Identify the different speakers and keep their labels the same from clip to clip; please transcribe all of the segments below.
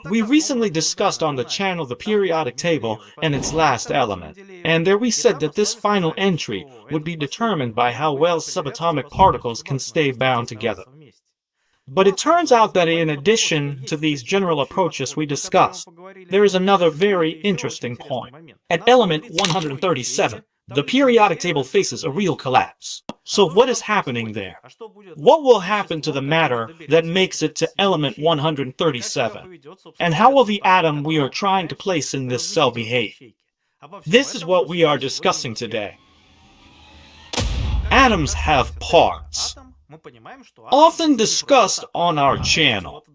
Speaker 1: We recently discussed on the channel the periodic table and its last element, and there we said that this final entry would be determined by how well subatomic particles can stay bound together. But it turns out that in addition to these general approaches we discussed, there is another very interesting point. At element 137, the periodic table faces a real collapse. So what is happening there? What will happen to the matter that makes it to element 137? And how will the atom we are trying to place in this cell behave? This is what we are discussing today. Atoms have parts, often discussed on our channel.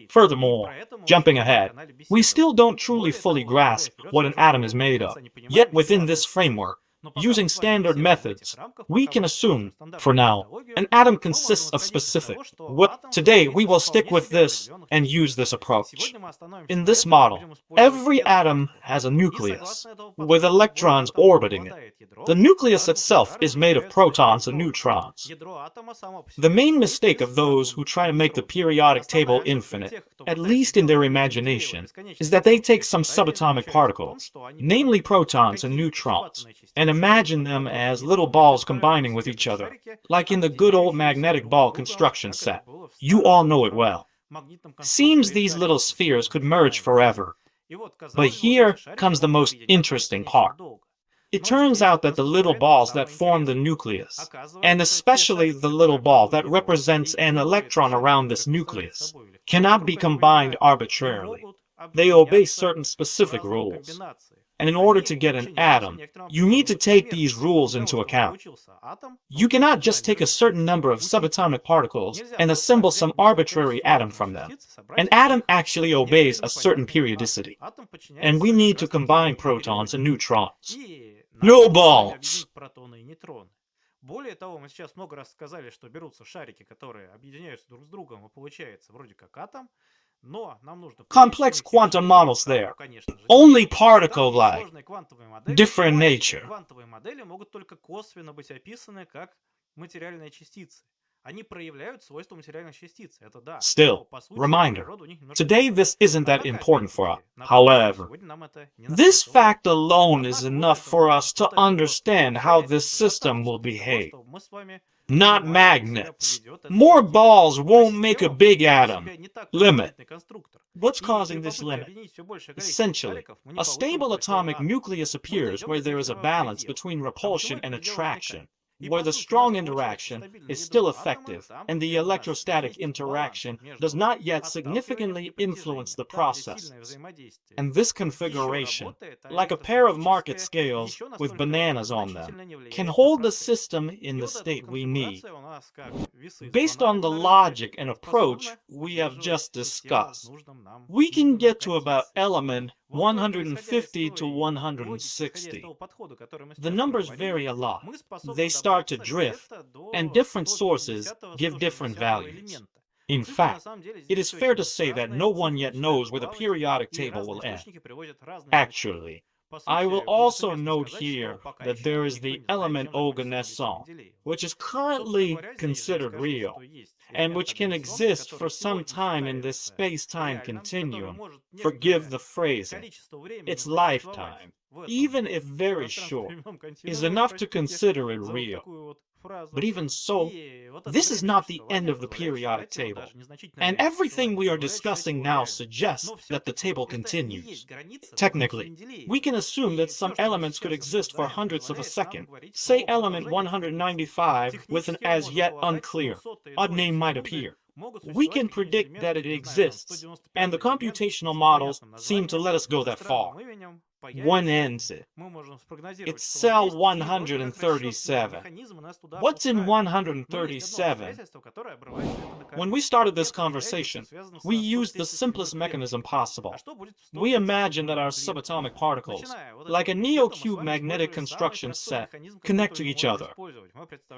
Speaker 1: Furthermore, jumping ahead, we still don't truly fully grasp what an atom is made of. Yet within this framework, using standard methods, we can assume, for now, an atom consists of specific. Today, we will stick with this and use this approach. In this model, every atom has a nucleus, with electrons orbiting it. The nucleus itself is made of protons and neutrons. The main mistake of those who try to make the periodic table infinite, at least in their imagination, is that they take some subatomic particles, namely protons and neutrons, and imagine them as little balls combining with each other, like in the good old magnetic ball construction set. You all know it well. Seems these little spheres could merge forever. But here comes the most interesting part. It turns out that the little balls that form the nucleus, and especially the little ball that represents an electron around this nucleus, cannot be combined arbitrarily. They obey certain specific rules. And in order to get an atom, you need to take these rules into account. You cannot just take a certain number of subatomic particles and assemble some arbitrary atom from them. An atom actually obeys a certain periodicity, and we need to combine protons and neutrons. No balls!
Speaker 2: Более того, мы сейчас много раз сказали, что берутся шарики, которые объединяются друг с другом, и получается вроде как атом, но нам нужно...
Speaker 1: Complex quantum models there. Only particle-like. Different nature.
Speaker 2: Квантовые модели могут только косвенно быть описаны как материальные частицы. Они проявляют свойства материальных частиц. Это да.
Speaker 1: Still, reminder, today this isn't that important for us. However, this fact alone is enough for us to understand how this system will behave. Not magnets. More balls won't make a big atom. Limit. What's causing this limit? Essentially, a stable atomic nucleus appears where there is a balance between repulsion and attraction, where the strong interaction is still effective and the electrostatic interaction does not yet significantly influence the processes. And this configuration, like a pair of market scales with bananas on them, can hold the system in the state we need. Based on the logic and approach we have just discussed, we can get to about element 150 to 160. The numbers vary a lot. They start to drift, and different sources give different values. In fact, it is fair to say that no one yet knows where the periodic table will end. Actually, I will also note here that there is the element Oganesson, which is currently considered real, and which can exist for some time in this space-time continuum. Forgive the phrasing. Its lifetime, even if very short, is enough to consider it real. But even so, this is not the end of the periodic table, and everything we are discussing now suggests that the table continues. Technically, we can assume that some elements could exist for hundredths of a second. Say element 195 with an as yet unclear, odd name might appear. We can predict that it exists, and the computational models seem to let us go that far. One ends it. It's cell 137. What's in 137? When we started this conversation, we used the simplest mechanism possible. We imagined that our subatomic particles, like a neocube magnetic construction set, connect to each other.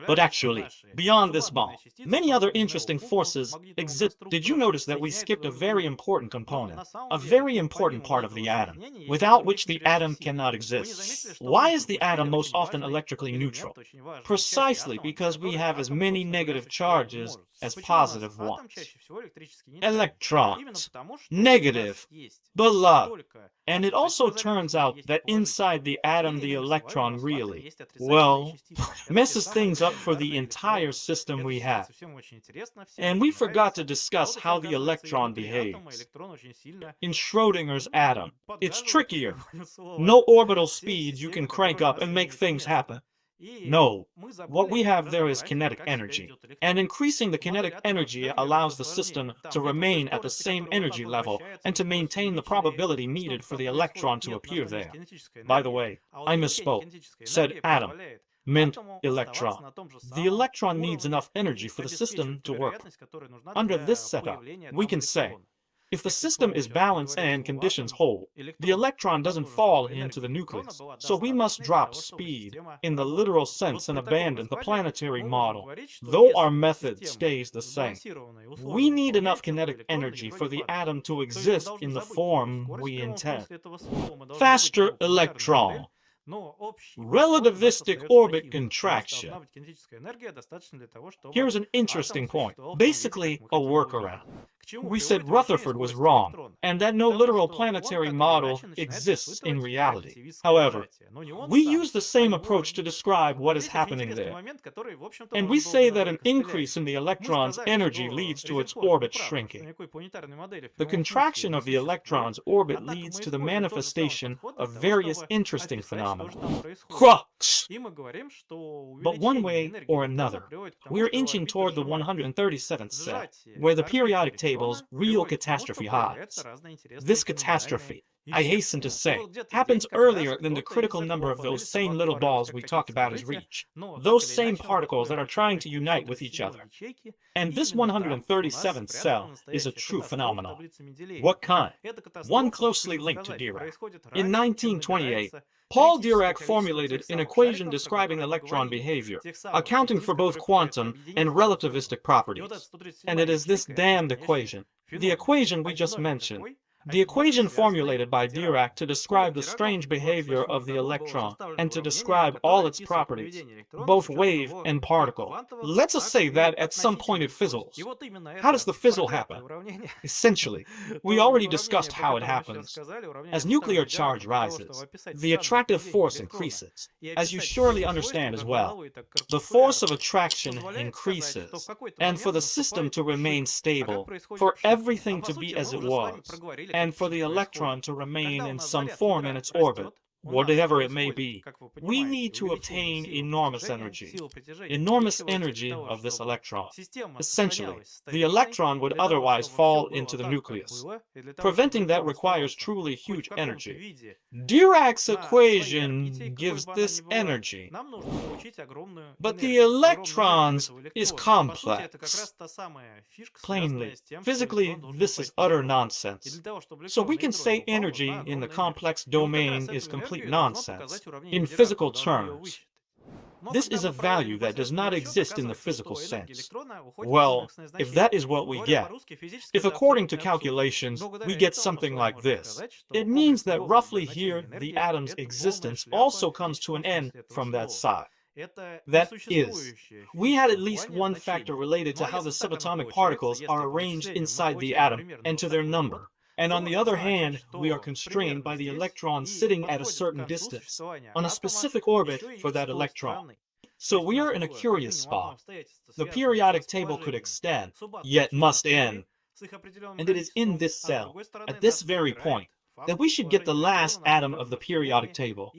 Speaker 1: But actually, beyond this ball, many other interesting forces exist. Did you notice that we skipped a very important component, a very important part of the atom, without which the the atom cannot exist. Why is the atom most often electrically neutral? Precisely because we have as many negative charges as positive ones. Electrons. Negative. Beloved. And it also turns out that inside the atom the electron really, well, messes things up for the entire system we have. And we forgot to discuss how the electron behaves. In Schrödinger's atom, it's trickier. No orbital speed you can crank up and make things happen. No, what we have there is kinetic energy, and increasing the kinetic energy allows the system to remain at the same energy level and to maintain the probability needed for the electron to appear there. By the way, I misspoke. Said atom meant electron. The electron needs enough energy for the system to work. Under this setup, we can say, if the system is balanced and conditions hold, the electron doesn't fall into the nucleus, so we must drop speed in the literal sense and abandon the planetary model, though our method stays the same. We need enough kinetic energy for the atom to exist in the form we intend. Faster electron. Relativistic orbit contraction. Here's an interesting point, basically a workaround. We said Rutherford was wrong, and that no literal planetary model exists in reality. However, we use the same approach to describe what is happening there. And we say that an increase in the electron's energy leads to its orbit shrinking. The contraction of the electron's orbit leads to the manifestation of various interesting phenomena. Crux! But one way or another, we're inching toward the 137th cell, where the periodic table's real catastrophe hides. This catastrophe, I hasten to say, happens earlier than the critical number of those same little balls we talked about as reach, those same particles that are trying to unite with each other. And this 137th cell is a true phenomenon. What kind? One closely linked to Dirac. In 1928, Paul Dirac formulated an equation describing electron behavior, accounting for both quantum and relativistic properties. And it is this damned equation, the equation we just mentioned, the equation formulated by Dirac to describe the strange behavior of the electron and to describe all its properties, both wave and particle. Let's just say that at some point it fizzles. How does the fizzle happen? Essentially, we already discussed how it happens. As nuclear charge rises, the attractive force increases, as you surely understand as well. The force of attraction increases, and for the system to remain stable, for everything to be as it was, and for the electron to remain in some form in its orbit, whatever it may be, we need to obtain enormous energy of this electron. Essentially, the electron would otherwise fall into the nucleus. Preventing that requires truly huge energy. Dirac's equation gives this energy, but the electrons is complex. Plainly, physically, this is utter nonsense. So we can say energy in the complex domain is complete nonsense, in physical terms. This is a value that does not exist in the physical sense. Well, if that is what we get, if according to calculations we get something like this, it means that roughly here the atom's existence also comes to an end from that side. That is, we had at least one factor related to how the subatomic particles are arranged inside the atom and to their number. And on the other hand, we are constrained by the electron sitting at a certain distance, on a specific orbit for that electron. So we are in a curious spot. The periodic table could extend, yet must end. And it is in this cell, at this very point, that we should get the last atom of the periodic table.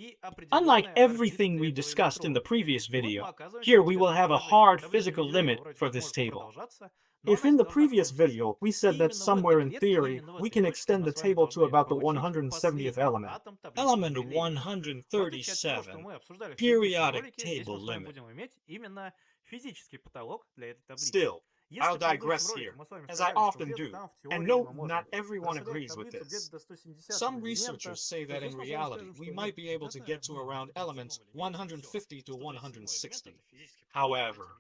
Speaker 1: Unlike everything we discussed in the previous video, here we will have a hard physical limit for this table. If in the previous video we said that somewhere in theory we can extend the table to about the 170th element, element 137, periodic table limit. Still, I'll digress here, as I often do, and no, not everyone agrees with this. Some researchers say that in reality we might be able to get to around elements 150 to 160. However,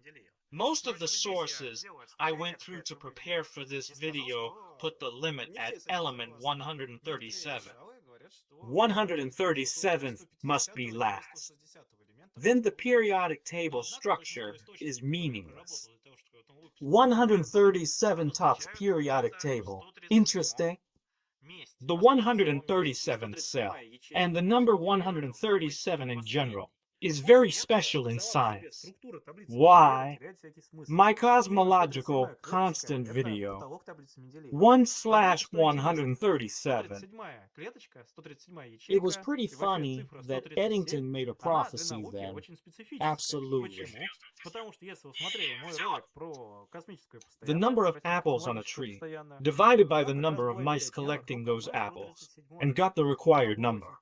Speaker 1: most of the sources I went through to prepare for this video put the limit at element 137. 137th must be last. Then the periodic table structure is meaningless. 137 tops periodic table. Interesting. The 137th cell, and the number 137 in general, is very special in science. Why? My cosmological constant video, 1/137. It was pretty funny that Eddington made a prophecy then. Absolutely. The number of apples on a tree, divided by the number of mice collecting those apples, and got the required number.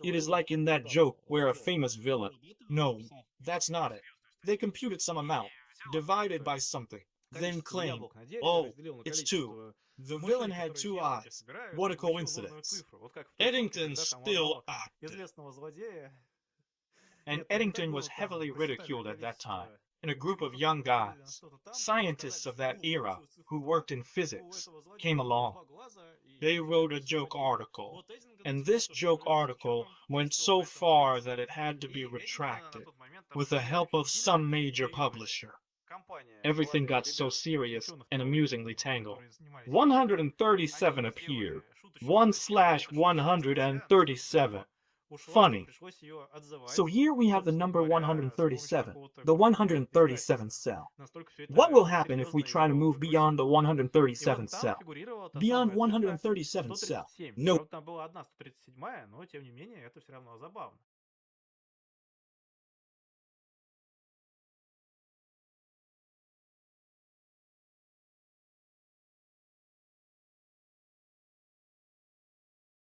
Speaker 1: It is like in that joke where a famous villain... No, that's not it. They computed some amount, divided by something, then claimed, oh, it's 2. The villain had 2 eyes. What a coincidence. Eddington still active. And Eddington was heavily ridiculed at that time. And a group of young guys, scientists of that era, who worked in physics, came along. They wrote a joke article, and this joke article went so far that it had to be retracted, with the help of some major publisher. Everything got so serious and amusingly tangled. 137 appeared. 1/137. Funny. So here we have the number 137, the 137th cell. What will happen if we try to move beyond the 137th cell? Beyond 137th cell? No.